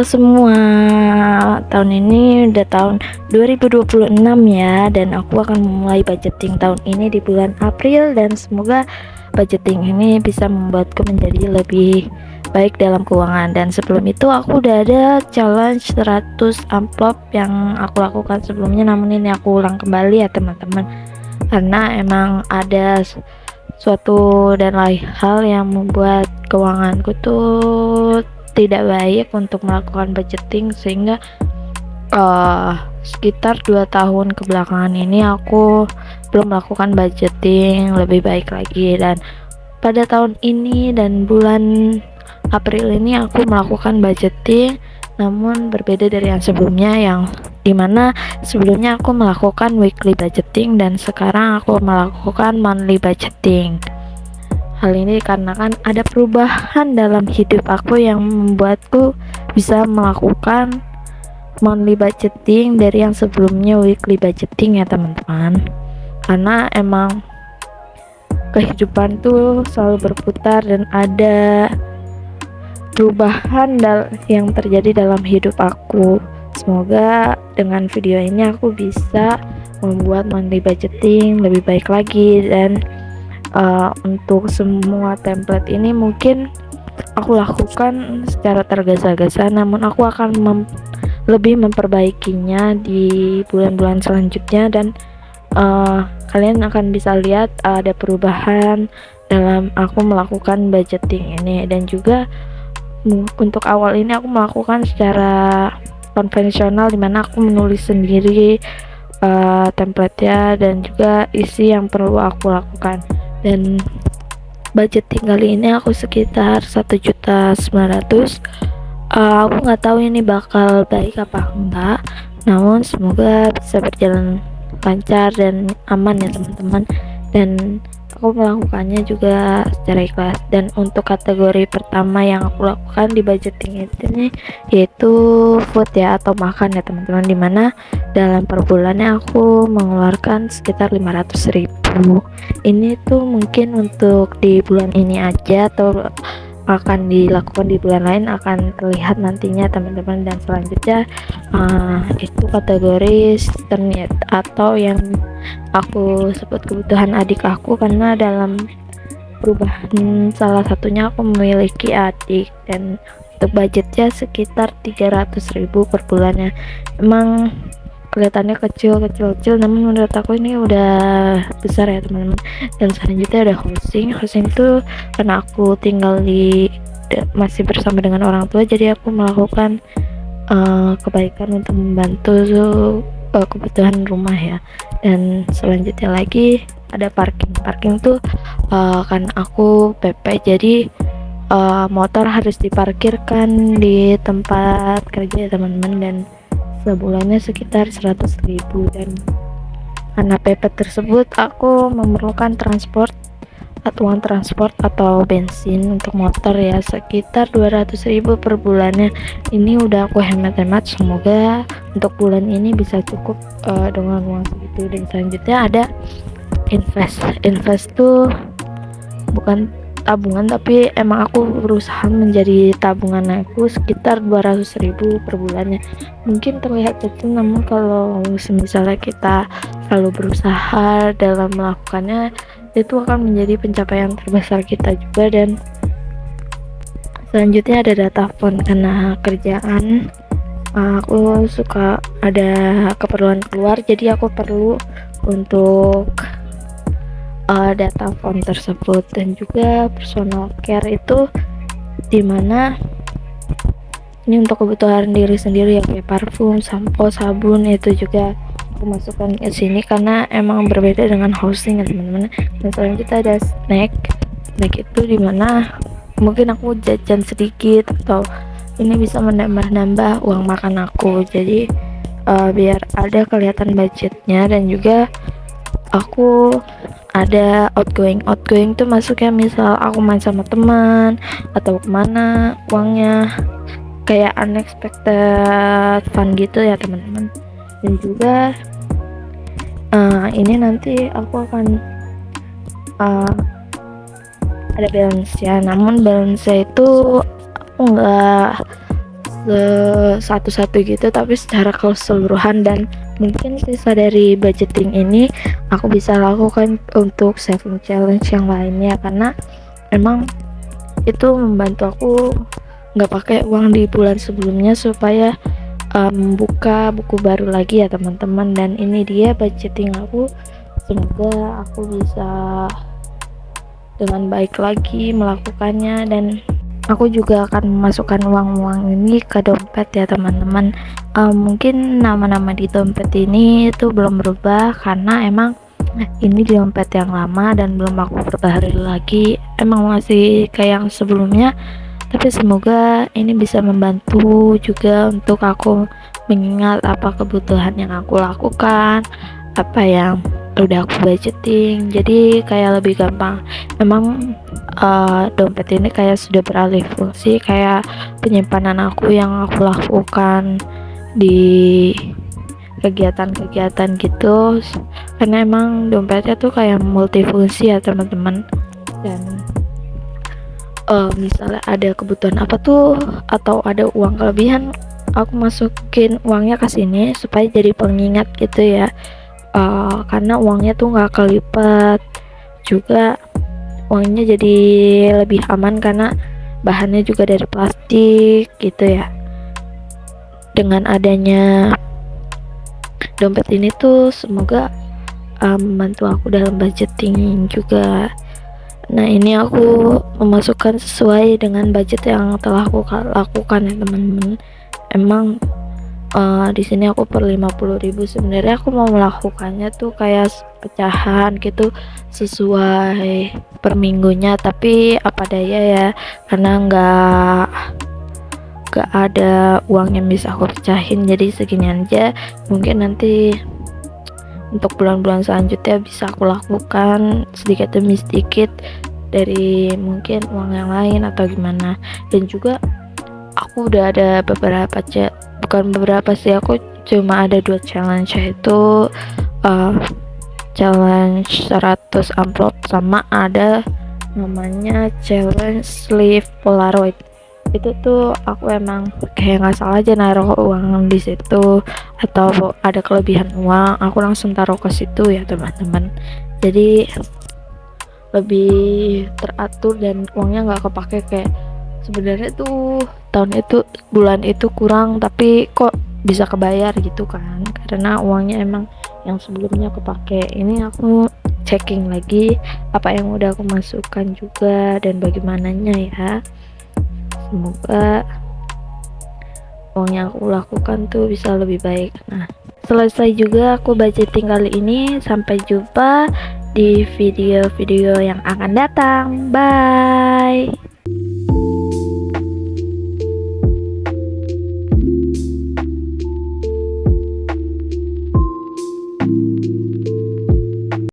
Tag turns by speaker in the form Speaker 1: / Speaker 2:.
Speaker 1: semua, tahun ini udah tahun 2026 ya, dan aku akan memulai budgeting tahun ini di bulan April, dan semoga budgeting ini bisa membuatku menjadi lebih baik dalam keuangan. Dan sebelum itu aku udah ada challenge 100 amplop yang aku lakukan sebelumnya, namun ini aku ulang kembali ya teman-teman, karena emang ada suatu dan lain hal yang membuat keuanganku tuh tidak baik untuk melakukan budgeting, sehingga sekitar 2 tahun kebelakangan ini aku belum melakukan budgeting lebih baik lagi. Dan pada tahun ini dan bulan April ini aku melakukan budgeting, namun berbeda dari yang sebelumnya, yang dimana sebelumnya aku melakukan weekly budgeting dan sekarang aku melakukan monthly budgeting. Hal ini karena kan ada perubahan dalam hidup aku yang membuatku bisa melakukan monthly budgeting dari yang sebelumnya weekly budgeting ya teman-teman. Karena emang kehidupan tuh selalu berputar dan ada perubahan yang terjadi dalam hidup aku. Semoga dengan video ini aku bisa membuat monthly budgeting lebih baik lagi. Dan untuk semua template ini mungkin aku lakukan secara tergesa-gesa, namun aku akan lebih memperbaikinya di bulan-bulan selanjutnya. Dan kalian akan bisa lihat ada perubahan dalam aku melakukan budgeting ini. Dan juga untuk awal ini aku melakukan secara konvensional, dimana aku menulis sendiri template-nya dan juga isi yang perlu aku lakukan. Dan budgeting kali ini aku sekitar 1.900.000. Aku nggak tahu ini bakal baik apa enggak, namun semoga bisa berjalan lancar dan aman ya teman-teman. Dan aku melakukannya juga secara ikhlas. Dan untuk kategori pertama yang aku lakukan di budgeting ini yaitu food ya, atau makan ya teman-teman, dimana dalam per bulannya aku mengeluarkan sekitar 500.000. Ini tuh mungkin untuk di bulan ini aja, atau akan dilakukan di bulan lain akan terlihat nantinya teman-teman. Dan selanjutnya itu kategori internet, atau yang aku sebut kebutuhan adik aku, karena dalam perubahan salah satunya aku memiliki adik. Dan untuk budgetnya sekitar 300.000 per bulannya. Emang kelihatannya kecil, namun menurut aku ini udah besar ya teman-teman. Dan selanjutnya ada housing itu karena aku tinggal masih bersama dengan orang tua, jadi aku melakukan kebaikan untuk membantu kebutuhan rumah ya. Dan selanjutnya lagi ada parking tuh kan aku PP, jadi motor harus diparkirkan di tempat kerja ya teman-teman, dan sebulannya sekitar 100.000. Dan karena PP tersebut aku memerlukan uang transport atau bensin untuk motor ya, sekitar 200.000 per bulannya. Ini udah aku hemat-hemat, semoga untuk bulan ini bisa cukup dengan uang segitu. Dan selanjutnya ada invest tuh bukan tabungan, tapi emang aku berusaha menjadi tabungan aku sekitar 200.000 per bulannya. Mungkin terlihat kecil, namun kalau misalnya kita selalu berusaha dalam melakukannya, itu akan menjadi pencapaian terbesar kita juga. Dan selanjutnya ada data phone, karena kerjaan aku suka ada keperluan keluar, jadi aku perlu untuk data phone tersebut. Dan juga personal care itu dimana ini untuk kebutuhan diri sendiri ya, kayak parfum, sampo, sabun, itu juga aku masukkan ke sini karena emang berbeda dengan housing ya teman-teman. Dan selanjutnya ada snack itu dimana mungkin aku jajan sedikit, atau ini bisa menambah uang makan aku, jadi biar ada kelihatan budgetnya. Dan juga aku ada outgoing tuh masuknya misal aku main sama teman atau kemana, uangnya kayak unexpected fun gitu ya teman-teman. Dan juga ini nanti aku akan ada balance ya, namun balance itu aku nggak satu-satu gitu, tapi secara keseluruhan. Dan mungkin sisa dari budgeting ini aku bisa lakukan untuk saving challenge yang lainnya, karena emang itu membantu aku nggak pakai uang di bulan sebelumnya supaya buka buku baru lagi ya teman-teman. Dan ini dia budgeting aku, semoga aku bisa dengan baik lagi melakukannya, dan aku juga akan memasukkan uang-uang ini ke dompet ya teman-teman. Mungkin nama-nama di dompet ini itu belum berubah karena emang ini di dompet yang lama dan belum aku perbaharui lagi, emang masih kayak yang sebelumnya. Tapi semoga ini bisa membantu juga untuk aku mengingat apa kebutuhan yang aku lakukan, apa yang udah aku budgeting, jadi kayak lebih gampang. Memang dompet ini kayak sudah beralih fungsi, kayak penyimpanan aku yang aku lakukan di kegiatan-kegiatan gitu, karena emang dompetnya tuh kayak multifungsi ya teman-teman. Dan misalnya ada kebutuhan apa tuh atau ada uang kelebihan, aku masukin uangnya ke sini supaya jadi pengingat gitu ya. Karena uangnya tuh nggak kelipat, juga uangnya jadi lebih aman karena bahannya juga dari plastik gitu ya. Dengan adanya dompet ini tuh semoga membantu aku dalam budgeting juga. Nah, ini aku memasukkan sesuai dengan budget yang telah aku lakukan ya teman-teman. Emang di sini aku per 50.000. Sebenarnya aku mau melakukannya tuh kayak pecahan gitu sesuai per minggunya, tapi apa daya ya, karena nggak ada uang yang bisa aku pecahin, jadi segini aja. Mungkin nanti untuk bulan-bulan selanjutnya bisa aku lakukan sedikit demi sedikit dari mungkin uang yang lain atau gimana. Dan juga aku udah ada beberapa bukan beberapa sih, aku cuma ada 2 challenge, yaitu challenge 100 amplop sama ada namanya challenge sleeve Polaroid. Itu tuh aku emang kayak nggak salah aja naruh uang di situ, atau ada kelebihan uang aku langsung taruh ke situ ya teman-teman. Jadi lebih teratur dan uangnya nggak kepake. Kayak sebenarnya tuh tahun itu bulan itu kurang tapi kok bisa kebayar gitu kan, karena uangnya emang yang sebelumnya kepake. Ini aku checking lagi apa yang udah aku masukkan juga dan bagaimananya ya. Semoga uang yang aku lakukan tuh bisa lebih baik. Nah, selesai juga aku budgeting kali ini. Sampai jumpa di video-video yang akan datang. Bye.